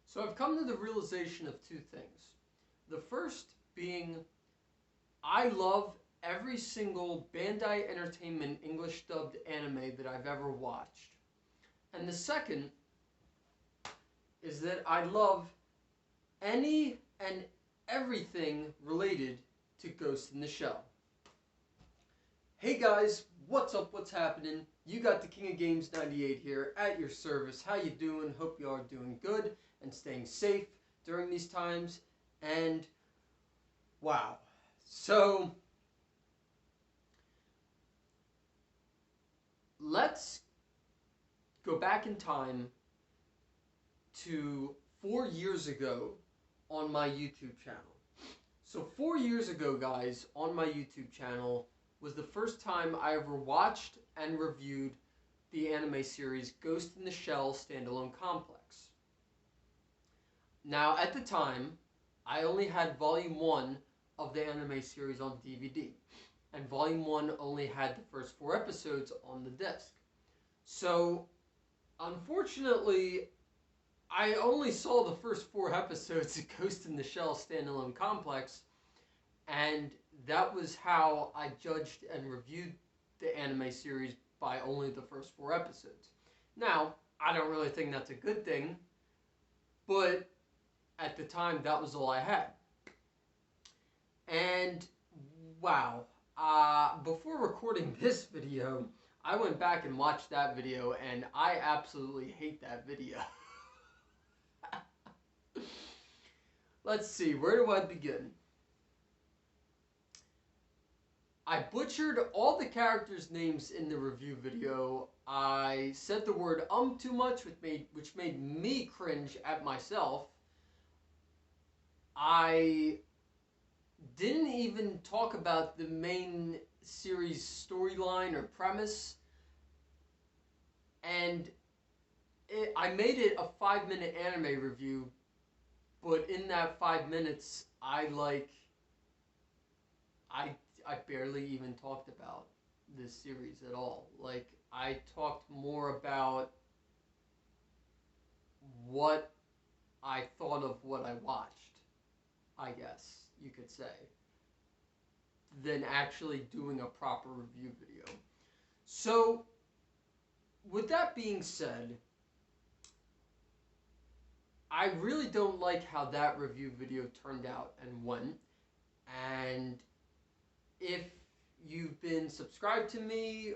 So I've come to the realization of two things. The first being I love every single Bandai Entertainment English dubbed anime that I've ever watched. And the second is that I love any and everything related to Ghost in the Shell. Hey guys, what's up, what's happening? You got the King of Games 98 here at your service. How you doing? Hope you are doing good and staying safe during these times. And wow. So let's go back in time to 4 years ago on my YouTube channel. So 4 years ago, guys, on my YouTube channel was the first time I ever watched and reviewed the anime series Ghost in the Shell Standalone Complex. Now, at the time, I only had Volume 1 of the anime series on DVD, and Volume 1 only had the first 4 episodes on the disc. So, unfortunately, I only saw the first 4 episodes of Ghost in the Shell Standalone Complex, and that was how I judged and reviewed the anime series by only the first 4 episodes. Now, I don't really think that's a good thing, but at the time, that was all I had. And, wow, before recording this video, I went back and watched that video, and I absolutely hate that video. Let's see, where do I begin? I butchered all the characters' names in the review video. I said the word too much, which made me cringe at myself. I didn't even talk about the main series storyline or premise. And I made it a 5-minute anime review, but in that 5 minutes, I barely even talked about this series at all. Like, I talked more about what I thought of what I watched, I guess you could say, than actually doing a proper review video. So, with that being said, I really don't like how that review video turned out and went. And if you've been subscribed to me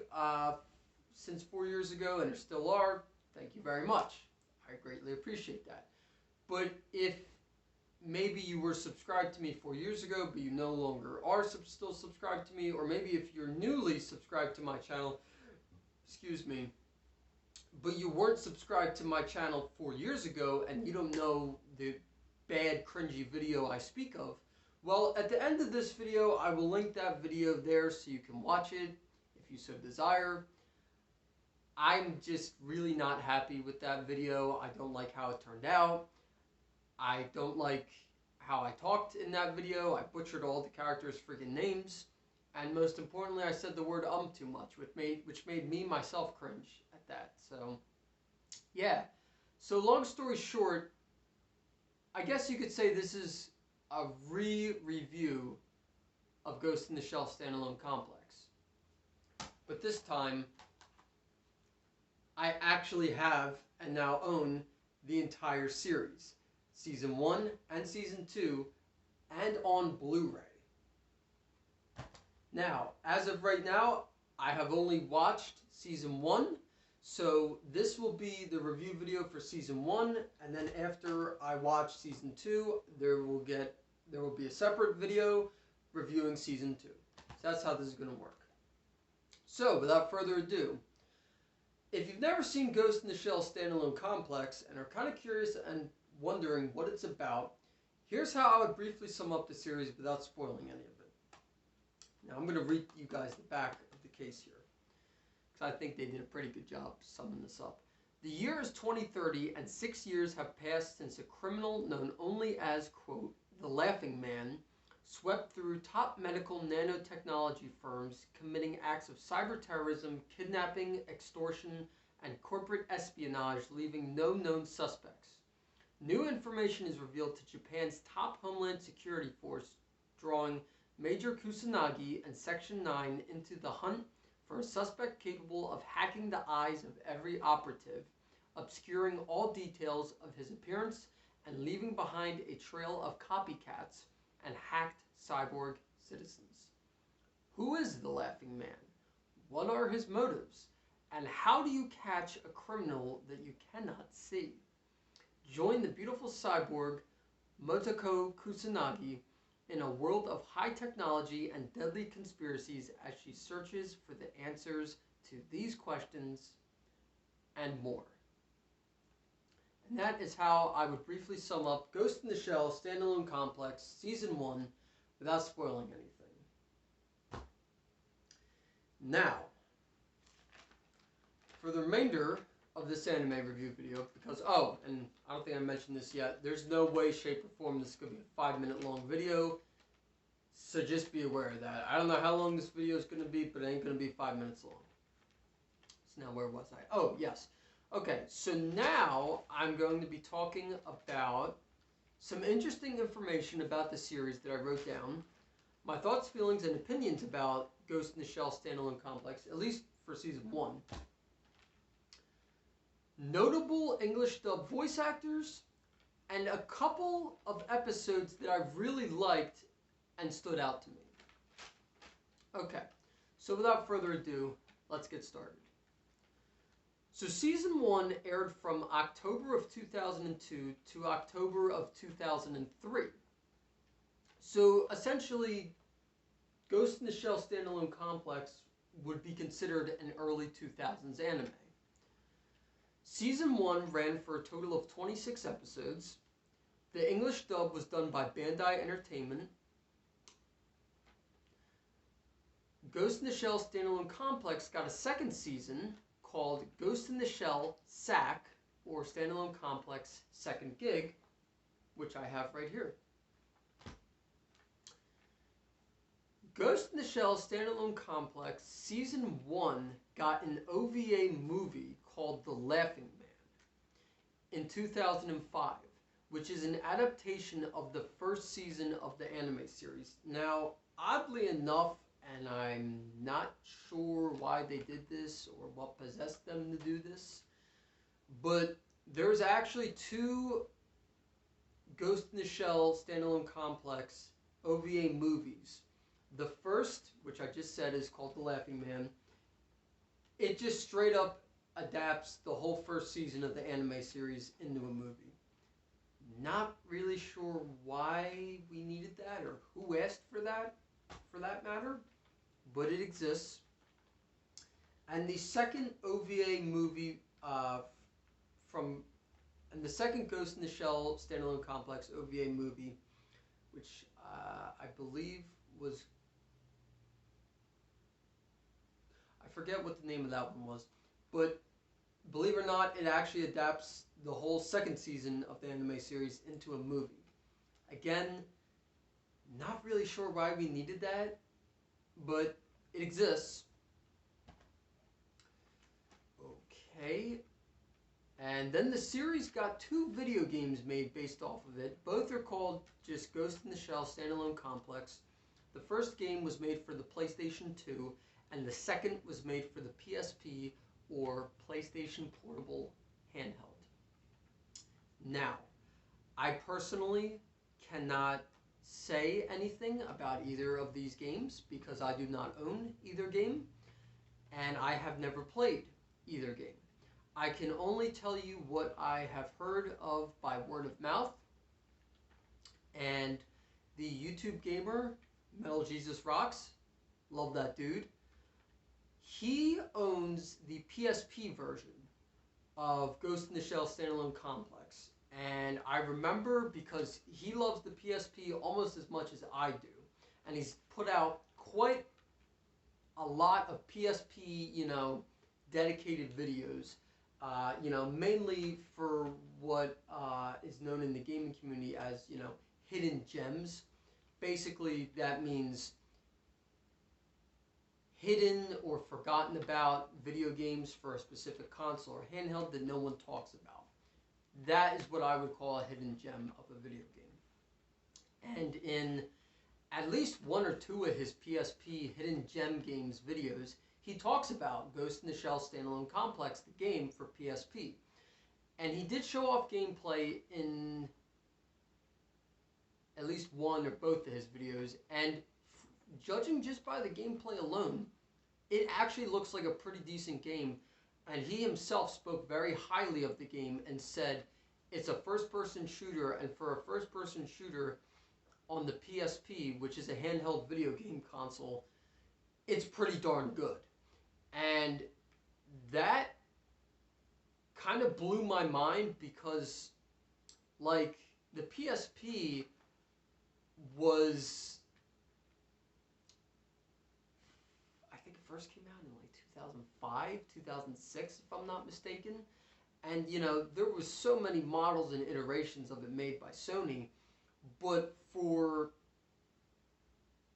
since 4 years ago and still are, thank you very much. I greatly appreciate that. But if maybe you were subscribed to me 4 years ago, but you no longer are still subscribed to me, or maybe if you're newly subscribed to my channel, excuse me, but you weren't subscribed to my channel 4 years ago and you don't know the bad, cringy video I speak of, well, at the end of this video, I will link that video there so you can watch it if you so desire. I'm just really not happy with that video. I don't like how it turned out. I don't like how I talked in that video. I butchered all the characters' freaking names. And most importantly, I said the word too much, which made me myself cringe at that. So, yeah. So long story short, I guess you could say this is a re-review of Ghost in the Shell Standalone Complex. But this time, I actually have and now own the entire series. Season 1 and Season 2, and on Blu-ray. Now, as of right now, I have only watched Season 1, so this will be the review video for Season 1, and then after I watch Season 2, there will be a separate video reviewing Season 2. So that's how this is going to work. So, without further ado, if you've never seen Ghost in the Shell Standalone Complex and are kind of curious and wondering what it's about, here's how I would briefly sum up the series without spoiling any of it. Now, I'm going to read you guys the back of the case here, because I think they did a pretty good job summing this up. The year is 2030, and 6 years have passed since a criminal known only as, quote, the Laughing Man, swept through top medical nanotechnology firms committing acts of cyber terrorism, kidnapping, extortion, and corporate espionage, leaving no known suspects. New information is revealed to Japan's top Homeland Security force, drawing Major Kusanagi and Section 9 into the hunt for a suspect capable of hacking the eyes of every operative, obscuring all details of his appearance and leaving behind a trail of copycats and hacked cyborg citizens. Who is the Laughing Man? What are his motives? And how do you catch a criminal that you cannot see? Join the beautiful cyborg Motoko Kusanagi in a world of high technology and deadly conspiracies as she searches for the answers to these questions and more. And that is how I would briefly sum up Ghost in the Shell Standalone Complex Season 1 without spoiling anything. Now, for the remainder of this anime review video, because, oh, and I don't think I mentioned this yet, there's no way, shape, or form this is going to be a 5-minute long video, so just be aware of that. I don't know how long this video is going to be, but it ain't going to be 5 minutes long. So now where was I? Oh, yes. Okay, so now I'm going to be talking about some interesting information about the series that I wrote down, my thoughts, feelings, and opinions about Ghost in the Shell Standalone Complex, at least for Season 1. Notable English dub voice actors, and a couple of episodes that I really liked and stood out to me. Okay, so without further ado, let's get started. So Season 1 aired from October of 2002 to October of 2003. So essentially, Ghost in the Shell Standalone Complex would be considered an early 2000s anime. Season 1 ran for a total of 26 episodes. The English dub was done by Bandai Entertainment. Ghost in the Shell Standalone Complex got a second season called Ghost in the Shell S.A.C, or Standalone Complex Second Gig, which I have right here. Ghost in the Shell Standalone Complex Season 1 got an OVA movie called The Laughing Man in 2005, which is an adaptation of the first season of the anime series. Now, oddly enough, and I'm not sure why they did this or what possessed them to do this, but there's actually 2 Ghost in the Shell Standalone Complex OVA movies. The first, which I just said, is called The Laughing Man. It just straight up adapts the whole first season of the anime series into a movie. Not really sure why we needed that or who asked for that matter, but it exists. And the second OVA movie and the second Ghost in the Shell Standalone Complex OVA movie, which I believe was, I forget what the name of that one was, but believe it or not, it actually adapts the whole second season of the anime series into a movie. Again, not really sure why we needed that, but it exists. Okay. And then the series got 2 video games made based off of it. Both are called just Ghost in the Shell Standalone Complex. The first game was made for the PlayStation 2, and the second was made for the PSP, or PlayStation Portable Handheld. Now, I personally cannot say anything about either of these games because I do not own either game, and I have never played either game. I can only tell you what I have heard of by word of mouth, and the YouTube gamer, Metal Jesus Rocks, love that dude, he owns the PSP version of Ghost in the Shell Standalone Complex. And I remember because he loves the PSP almost as much as I do. And he's put out quite a lot of PSP, dedicated videos. Mainly for what is known in the gaming community as, hidden gems. Basically, that means hidden or forgotten about video games for a specific console or handheld that no one talks about. that is what I would call a hidden gem of a video game. And in at least one or two of his PSP Hidden Gem Games videos, he talks about Ghost in the Shell Standalone Complex, the game for PSP. And he did show off gameplay in at least one or both of his videos, and judging just by the gameplay alone, it actually looks like a pretty decent game. And he himself spoke very highly of the game and said it's a first-person shooter, and for a first-person shooter on the PSP, which is a handheld video game console, it's pretty darn good. And that kind of blew my mind because, like, the PSP was, I think it first came out in like 2005, 2006, if I'm not mistaken. And, you know, there was so many models and iterations of it made by Sony, but for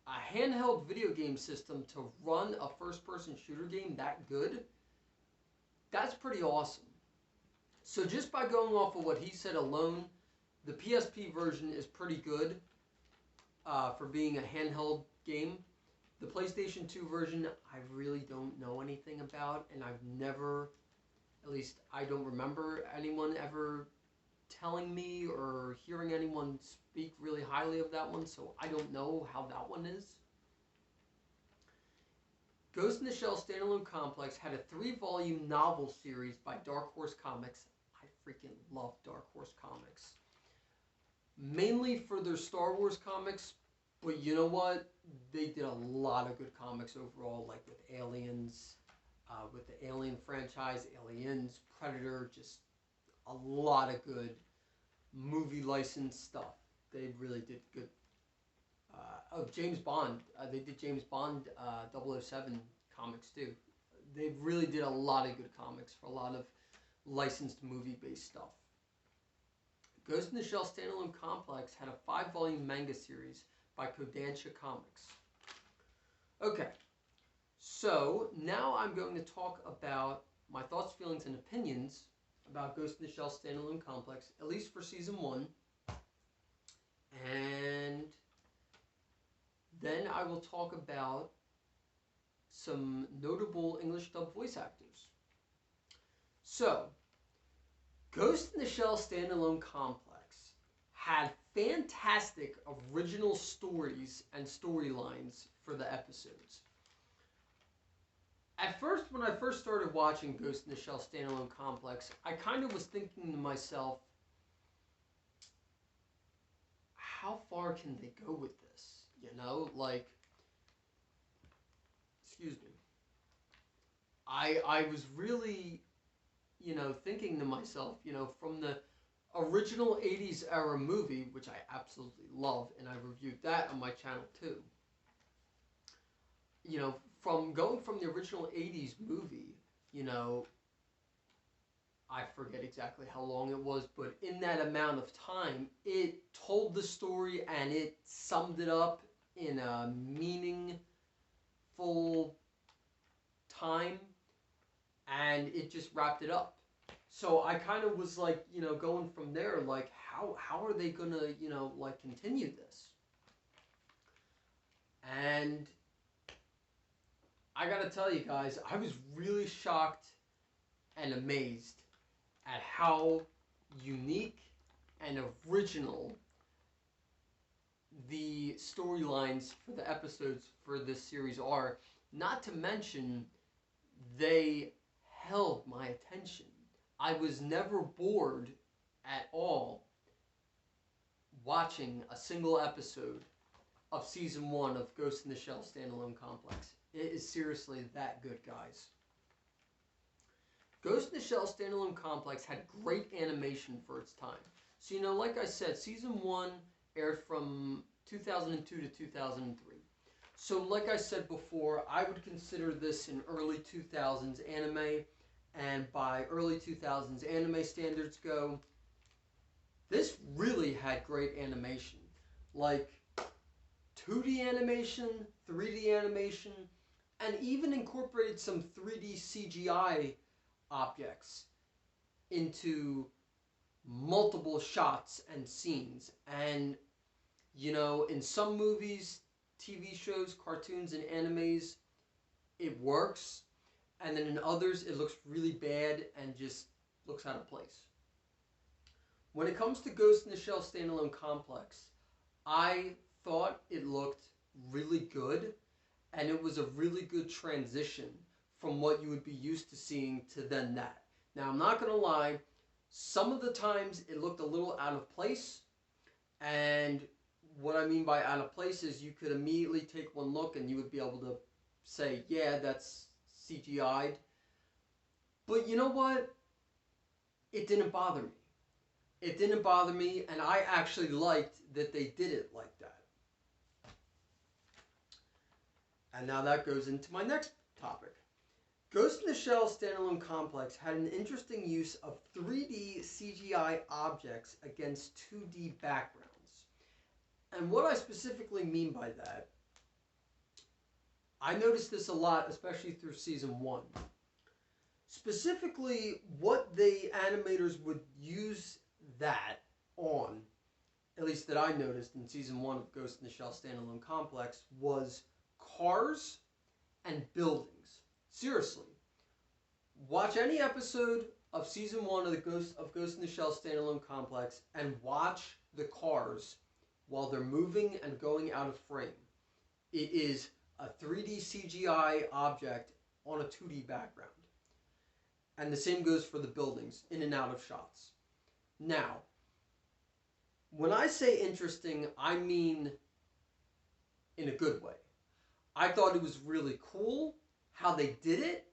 a handheld video game system to run a first-person shooter game that good, that's pretty awesome. So just by going off of what he said alone, the PSP version is pretty good for being a handheld game. The PlayStation 2 version, I really don't know anything about, and I've never, at least I don't remember anyone ever telling me or hearing anyone speak really highly of that one, so I don't know how that one is. Ghost in the Shell Standalone Complex had a 3-volume novel series by Dark Horse Comics. I freaking love Dark Horse Comics. Mainly for their Star Wars comics, but you know what? They did a lot of good comics overall, like with Aliens, with the Alien franchise, Aliens, Predator, just a lot of good movie licensed stuff. They really did good. James Bond. They did James Bond 007 comics too. They really did a lot of good comics for a lot of licensed movie-based stuff. Ghost in the Shell Standalone Complex had a 5-volume manga series by Kodansha Comics. Okay, so now I'm going to talk about my thoughts, feelings, and opinions about Ghost in the Shell Standalone Complex, at least for Season 1. And then I will talk about some notable English dub voice actors. So, Ghost in the Shell Standalone Complex had fantastic original stories and storylines for the episodes. At first, when I first started watching Ghost in the Shell Standalone Complex, I kind of was thinking to myself, how far can they go with this? You know, like, excuse me. I was really, you know, thinking to myself, you know, from the original 80s era movie, which I absolutely love, and I reviewed that on my channel too. You know, from going from the original 80s movie, you know, I forget exactly how long it was, but in that amount of time, it told the story and it summed it up in a meaningful time, and it just wrapped it up. So I kind of was like, you know, going from there, like, how are they gonna, you know, like, continue this? And I gotta tell you guys, I was really shocked and amazed at how unique and original the storylines for the episodes for this series are. Not to mention, they held my attention. I was never bored at all watching a single episode of Season 1 of Ghost in the Shell Standalone Complex. It is seriously that good, guys. Ghost in the Shell Standalone Complex had great animation for its time. So, you know, like I said, Season 1 aired from 2002 to 2003. So, like I said before, I would consider this an early 2000s anime. And by early 2000s anime standards go, this really had great animation. Like 2D animation, 3D animation, and even incorporated some 3D CGI objects into multiple shots and scenes. And, you know, in some movies, TV shows, cartoons, and animes, it works. And then in others, it looks really bad and just looks out of place. When it comes to Ghost in the Shell Standalone Complex, I thought it looked really good, and it was a really good transition from what you would be used to seeing to then that. Now, I'm not going to lie, some of the times it looked a little out of place, and what I mean by out of place is you could immediately take one look and you would be able to say, yeah, that's CGI'd. But you know what? It didn't bother me. It didn't bother me, and I actually liked that they did it like that. And now that goes into my next topic. Ghost in the Shell Standalone Complex had an interesting use of 3D CGI objects against 2D backgrounds. And what I specifically mean by that, I noticed this a lot, especially through season 1. Specifically, what the animators would use that on, at least that I noticed in season 1 of Ghost in the Shell Standalone Complex, was cars and buildings. Seriously. Watch any episode of season 1 of Ghost in the Shell Standalone Complex and watch the cars while they're moving and going out of frame. It is a 3D CGI object on a 2D background. And the same goes for the buildings, in and out of shots. Now, when I say interesting, I mean in a good way. I thought it was really cool how they did it.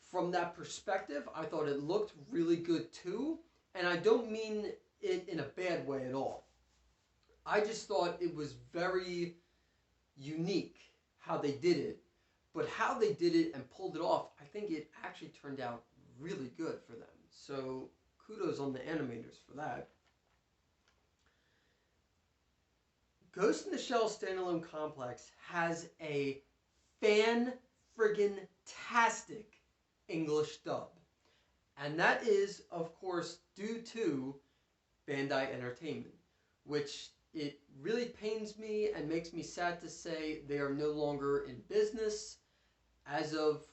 From that perspective, I thought it looked really good too. And I don't mean it in a bad way at all. I just thought it was very unique how they did it. But how they did it and pulled it off, I think it actually turned out really good for them. So kudos on the animators for that. Ghost in the Shell Standalone Complex has a fan-friggin-tastic English dub. And that is, of course, due to Bandai Entertainment, which it really pains me and makes me sad to say they are no longer in business as of,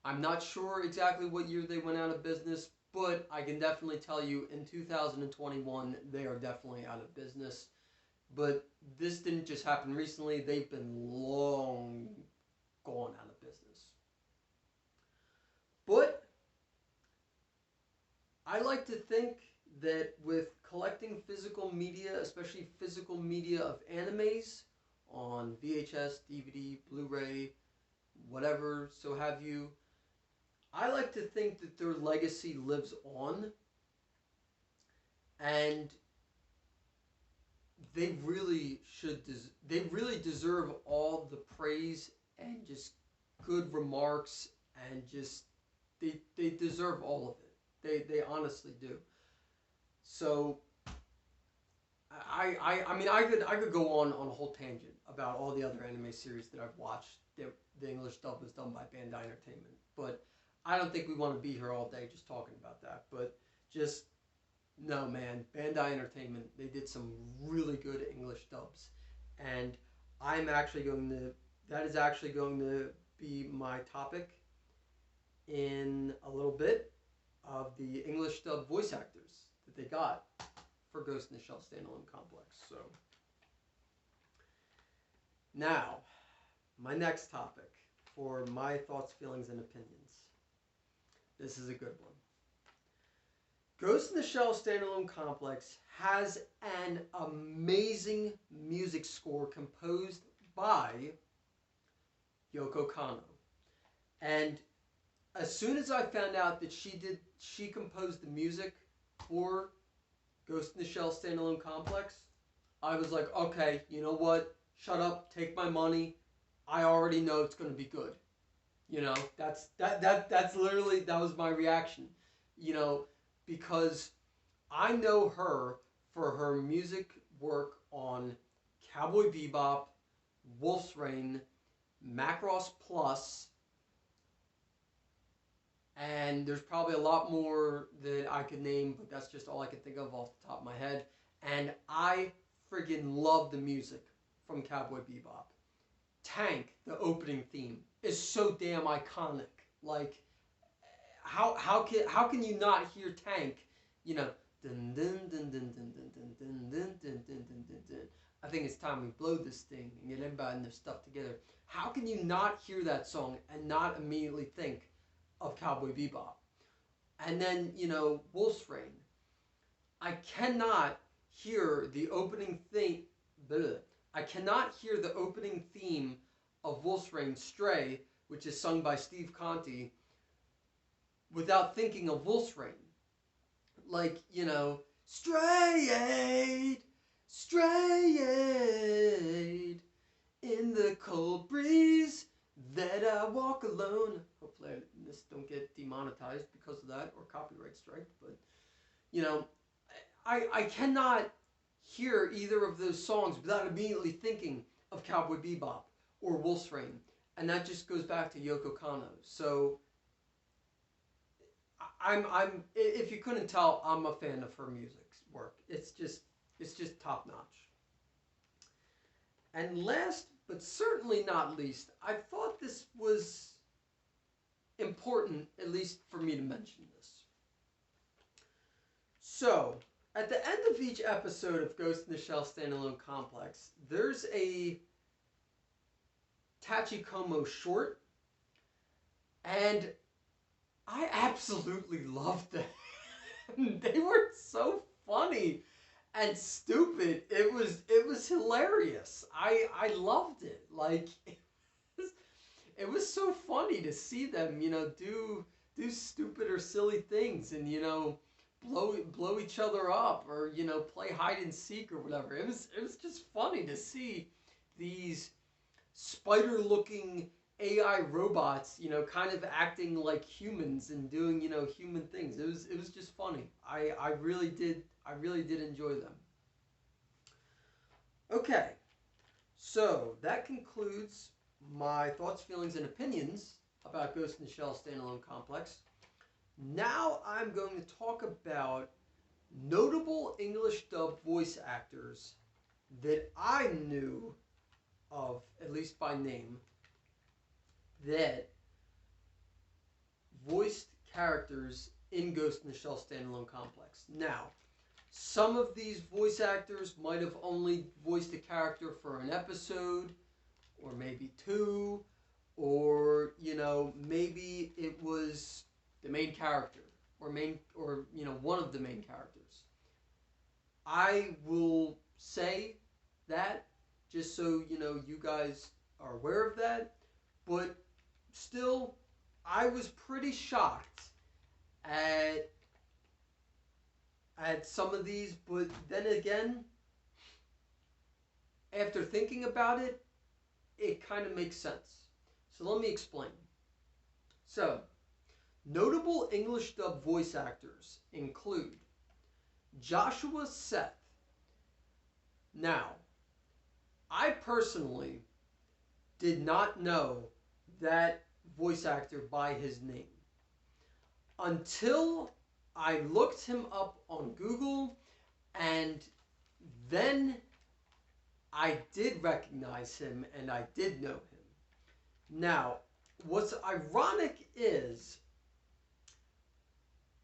I'm not sure exactly what year they went out of business, but I can definitely tell you in 2021 they are definitely out of business. But this didn't just happen recently, they've been long gone out of business. But I like to think that with collecting physical media, especially physical media of animes on VHS, DVD, Blu-ray, whatever, so have you, I like to think that their legacy lives on, and they really deserve all the praise and just good remarks, and just they deserve all of it. They honestly do. So I mean I could go on a whole tangent about all the other anime series that I've watched that the English dub was done by Bandai Entertainment, but I don't think we want to be here all day just talking about that. But just no, man, Bandai Entertainment, they did some really good English dubs, and that is actually going to be my topic in a little bit, of the English dub voice actors that they got for Ghost in the Shell Standalone Complex. So now, my next topic for my thoughts, feelings, and opinions. This is a good one. Ghost in the Shell Standalone Complex has an amazing music score composed by Yoko Kanno. And as soon as I found out that she composed the music for Ghost in the Shell Standalone Complex, I was like, okay, you know what? Shut up, take my money. I already know it's going to be good. You know, that's literally, that was my reaction. You know, because I know her for her music work on Cowboy Bebop, Wolf's Rain, Macross Plus, And there's probably a lot more that I could name, but that's just all I can think of off the top of my head. And I friggin' love the music from Cowboy Bebop. Tank, the opening theme, is so damn iconic. Like, how can you not hear Tank? You know, dun dun dun dun dun dun dun dun dun dun dun dun dun dun. I think it's time we blow this thing and get everybody and their stuff together. How can you not hear that song and not immediately think of Cowboy Bebop? And then, you know, Wolf's Rain. I cannot hear the opening theme. I cannot hear the opening theme of Wolf's Rain, Stray, which is sung by Steve Conti, without thinking of Wolf's Rain. Like, you know, strayed, strayed in the cold breeze that I walk alone. Hopefully this don't get demonetized because of that or copyright strike, but you know, I cannot hear either of those songs without immediately thinking of Cowboy Bebop or Wolf's Rain, and that just goes back to Yoko Kanno. So I'm if you couldn't tell, I'm a fan of her music's work. It's just top notch. And last but certainly not least, I thought this was important, at least for me to mention this. So, at the end of each episode of Ghost in the Shell Standalone Complex, there's a Tachikomo short, and I absolutely loved them. They were so funny and stupid. It was hilarious. I loved it. Like it was so funny to see them, you know, do stupid or silly things, and you know, blow each other up, or you know, play hide and seek or whatever. It was just funny to see these spider-looking AI robots, you know, kind of acting like humans and doing, you know, human things. It was just funny. I really did enjoy them. Okay, so that concludes my thoughts, feelings, and opinions about Ghost in the Shell Standalone Complex. Now I'm going to talk about notable English dub voice actors that I knew of, at least by name, that voiced characters in Ghost in the Shell Standalone Complex. Now, some of these voice actors might have only voiced a character for an episode, or maybe two, or, you know, maybe it was the main character, or you know, one of the main characters. I will say that, just so, you know, you guys are aware of that, but still, I was pretty shocked at some of these, but then again, after thinking about it, it kind of makes sense. So let me explain. So, notable English dub voice actors include Joshua Seth. Now, I personally did not know that voice actor by his name until I looked him up on Google, and then I did recognize him and I did know him. Now, what's ironic is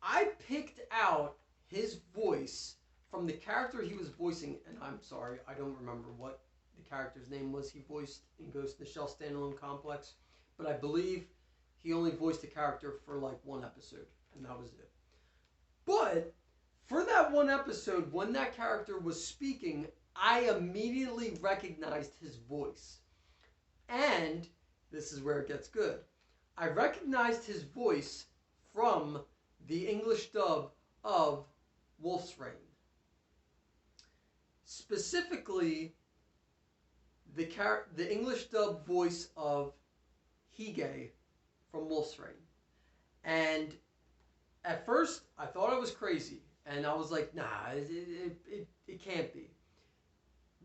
I picked out his voice from the character he was voicing, and I'm sorry, I don't remember what the character's name was he voiced in Ghost in the Shell Standalone Complex, but I believe he only voiced the character for like one episode, and that was it. But for that one episode, when that character was speaking, I immediately recognized his voice. And this is where it gets good. I recognized his voice from the English dub of Wolf's Rain. Specifically, the English dub voice of Hige from Wolf's Rain. And at first, I thought I was crazy. And I was like, nah, it can't be.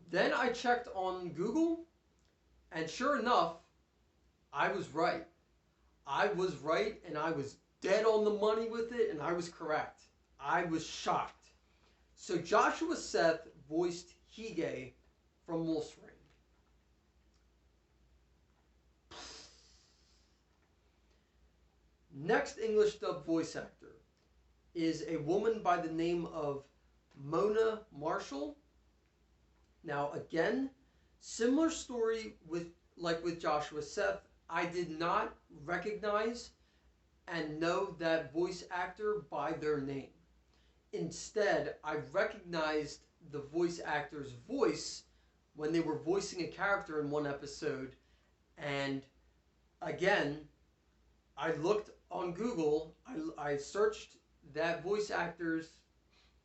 Then I checked on Google, and sure enough, I was right. I was right, and I was dead on the money with it, and I was correct. I was shocked. So Joshua Seth voiced Hige from Wolf's Rain. Next English dub voice actor is a woman by the name of Mona Marshall. Now again, similar story with Joshua Seth. I did not recognize and know that voice actor by their name. Instead, I recognized the voice actor's voice when they were voicing a character in one episode. And again, I looked on Google, I searched that voice actor's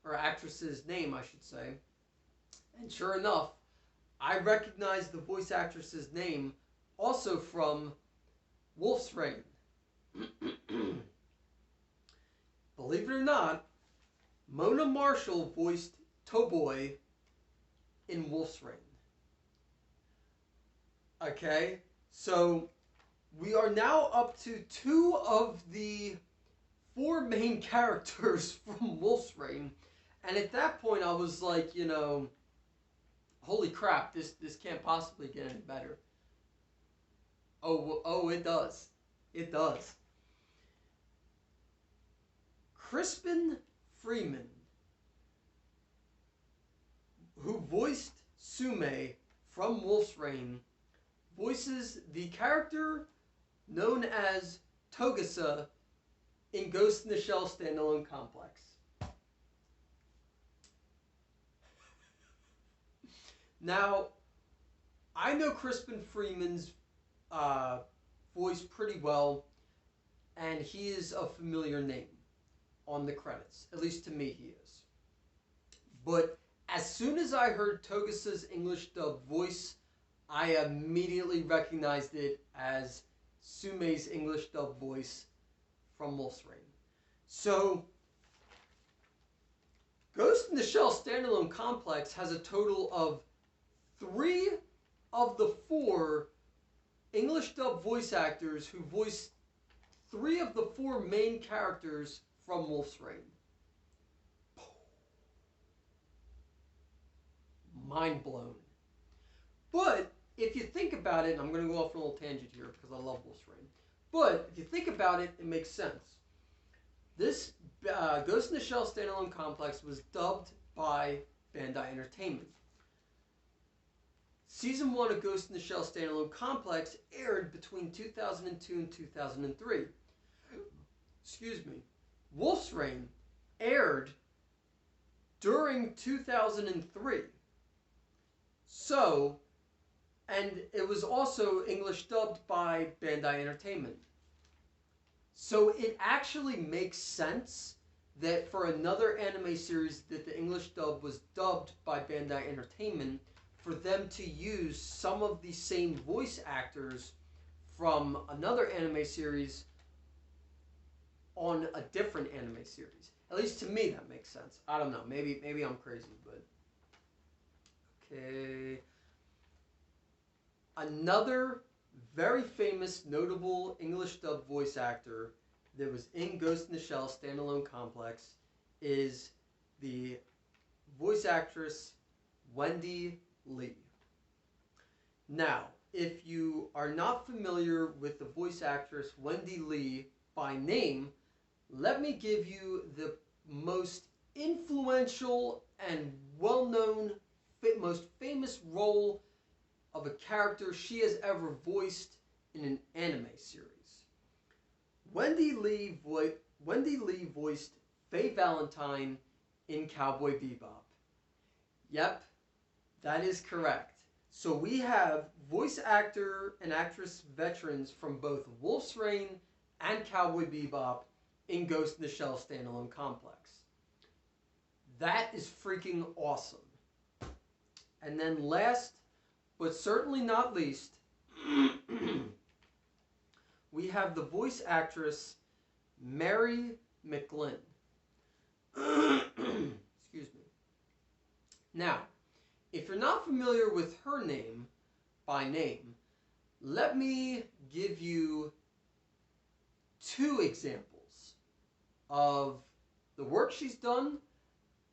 or actress's name, I should say. And sure enough, I recognized the voice actress's name also from Wolf's Rain. Believe it or not, Mona Marshall voiced Toboy in Wolf's Rain. Okay, so we are now up to 2 of the 4 main characters from Wolf's Rain. And at that point, I was like, you know, holy crap, this can't possibly get any better. Oh, it does. It does. Crispin Freeman, who voiced Sume from Wolf's Rain, voices the character known as Togasa in Ghost in the Shell Standalone Complex. Now, I know Crispin Freeman's voice pretty well, and he is a familiar name on the credits. At least to me, he is. But as soon as I heard Togasa's English dub voice, I immediately recognized it as Sume's English dub voice from Wolf's Rain. So, Ghost in the Shell Standalone Complex has a total of 3 of the 4 English dub voice actors who voiced 3 of the 4 main characters from Wolf's Rain. Mind blown. But if you think about it, and I'm going to go off on a little tangent here because I love Wolf's Rain. But if you think about it, it makes sense. This Ghost in the Shell Standalone Complex was dubbed by Bandai Entertainment. Season 1 of Ghost in the Shell Standalone Complex aired between 2002 and 2003. Excuse me. Wolf's Rain aired during 2003. So, and it was also English dubbed by Bandai Entertainment. So it actually makes sense that for another anime series that the English dub was dubbed by Bandai Entertainment, for them to use some of the same voice actors from another anime series on a different anime series. At least to me that makes sense. I don't know. Maybe I'm crazy, but okay. Another very famous, notable English dub voice actor that was in Ghost in the Shell Standalone Complex is the voice actress Wendy Lee. Now, if you are not familiar with the voice actress Wendy Lee by name, let me give you the most influential and well-known, most famous role of a character she has ever voiced in an anime series. Wendy Lee voiced Faye Valentine in Cowboy Bebop. Yep, that is correct. So we have voice actor and actress veterans from both Wolf's Rain and Cowboy Bebop in Ghost in the Shell Standalone Complex. That is freaking awesome. And then last, but certainly not least, we have the voice actress Mary McGlynn. Excuse me. Now, if you're not familiar with her name by name, let me give you 2 examples. of the work she's done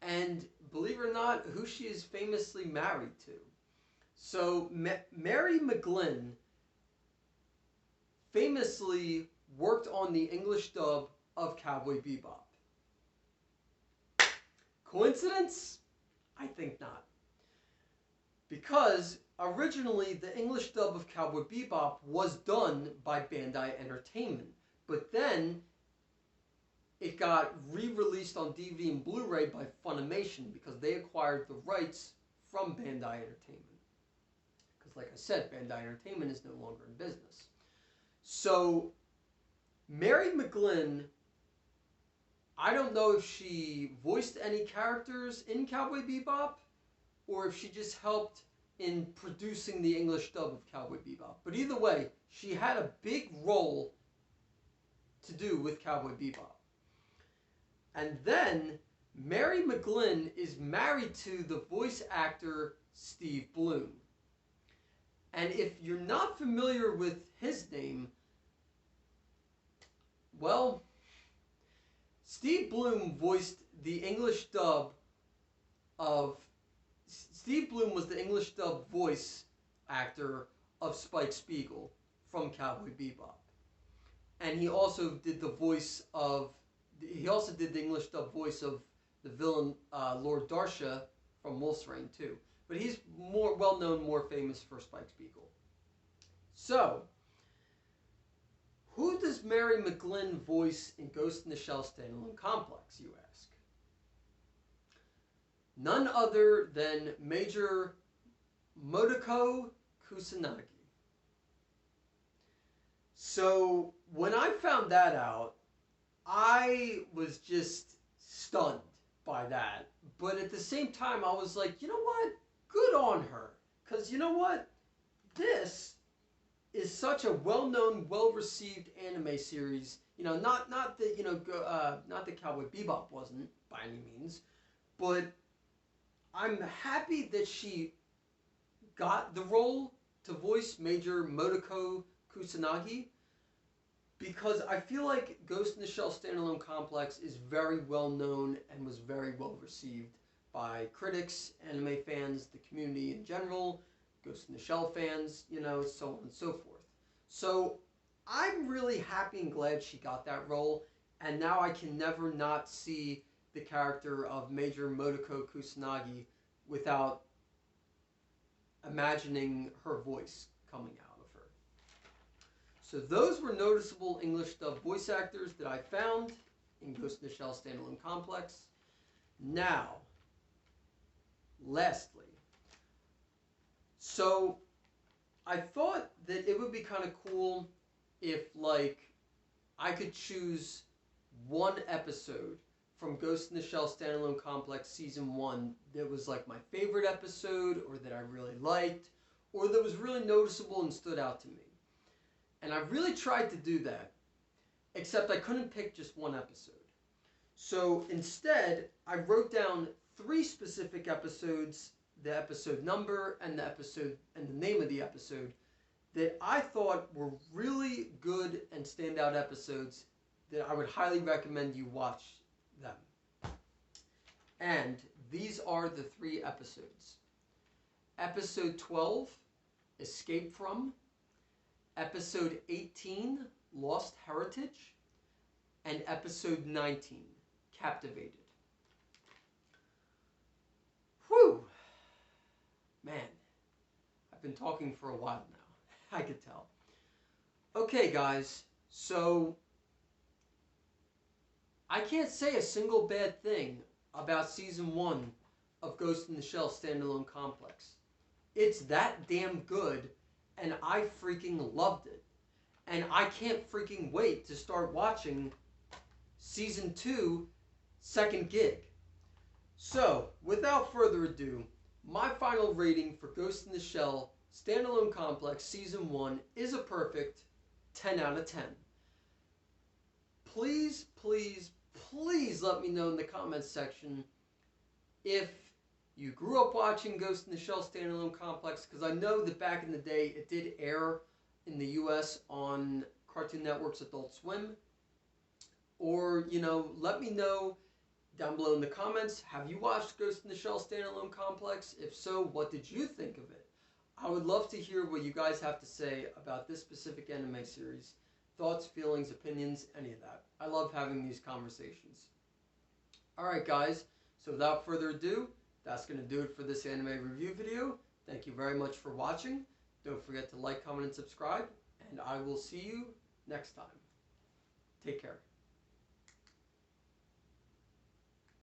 and, believe it or not, who she is famously married to. So, Mary McGlynn famously worked on the English dub of Cowboy Bebop. Coincidence? I think not. Because originally the English dub of Cowboy Bebop was done by Bandai Entertainment, but then it got re-released on DVD and Blu-ray by Funimation because they acquired the rights from Bandai Entertainment. Because like I said, Bandai Entertainment is no longer in business. So Mary McGlynn, I don't know if she voiced any characters in Cowboy Bebop or if she just helped in producing the English dub of Cowboy Bebop. But either way, she had a big role to do with Cowboy Bebop. And then Mary McGlynn is married to the voice actor Steve Blum. And if you're not familiar with his name, well, Steve Blum voiced the English dub of... Steve Blum was the English dub voice actor of Spike Spiegel from Cowboy Bebop. And he also did the voice of... He also did the English dub voice of the villain Lord Darsha from Wolf's Rain too. But he's more well-known, more famous for Spike Spiegel. So, who does Mary McGlynn voice in Ghost in the Shell Standalone Complex, you ask? None other than Major Motoko Kusanagi. So, when I found that out, I was just stunned by that. But at the same time, I was like, you know what? Good on her. Because you know what? This is such a well-known, well-received anime series. You know, not that, you know, not that Cowboy Bebop wasn't by any means. But I'm happy that she got the role to voice Major Motoko Kusanagi, because I feel like Ghost in the Shell Standalone Complex is very well known and was very well received by critics, anime fans, the community in general, Ghost in the Shell fans, you know, so on and so forth. So I'm really happy and glad she got that role, and now I can never not see the character of Major Motoko Kusanagi without imagining her voice coming out of her. So those were noticeable English dub voice actors that I found in Ghost in the Shell Standalone Complex. Now, lastly, so I thought that it would be kind of cool if, like, I could choose one episode from Ghost in the Shell Standalone Complex Season 1 that was, like, my favorite episode, or that I really liked, or that was really noticeable and stood out to me. And I really tried to do that, except I couldn't pick just one episode. So instead, I wrote down 3 specific episodes, the episode number and the episode and the name of the episode, that I thought were really good and standout episodes that I would highly recommend you watch them. And these are the 3 episodes. Episode 12, Escape From. Episode 18, Lost Heritage. And episode 19, Captivated. Whew! Man, I've been talking for a while now. I could tell. Okay, guys, so I can't say a single bad thing about Season 1 of Ghost in the Shell Standalone Complex. It's that damn good, and I freaking loved it. And I can't freaking wait to start watching Season 2, Second Gig. So, without further ado, my final rating for Ghost in the Shell Standalone Complex Season 1 is a perfect 10 out of 10. Please, please, please let me know in the comments section if you grew up watching Ghost in the Shell Standalone Complex, because I know that back in the day it did air in the US on Cartoon Network's Adult Swim, Or, let me know down below in the comments, have you watched Ghost in the Shell Standalone Complex? If so, what did you think of it? I would love to hear what you guys have to say about this specific anime series. Thoughts, feelings, opinions, any of that. I love having these conversations. Alright guys, so without further ado, that's going to do it for this anime review video. Thank you very much for watching. Don't forget to like, comment, and subscribe, and I will see you next time. Take care.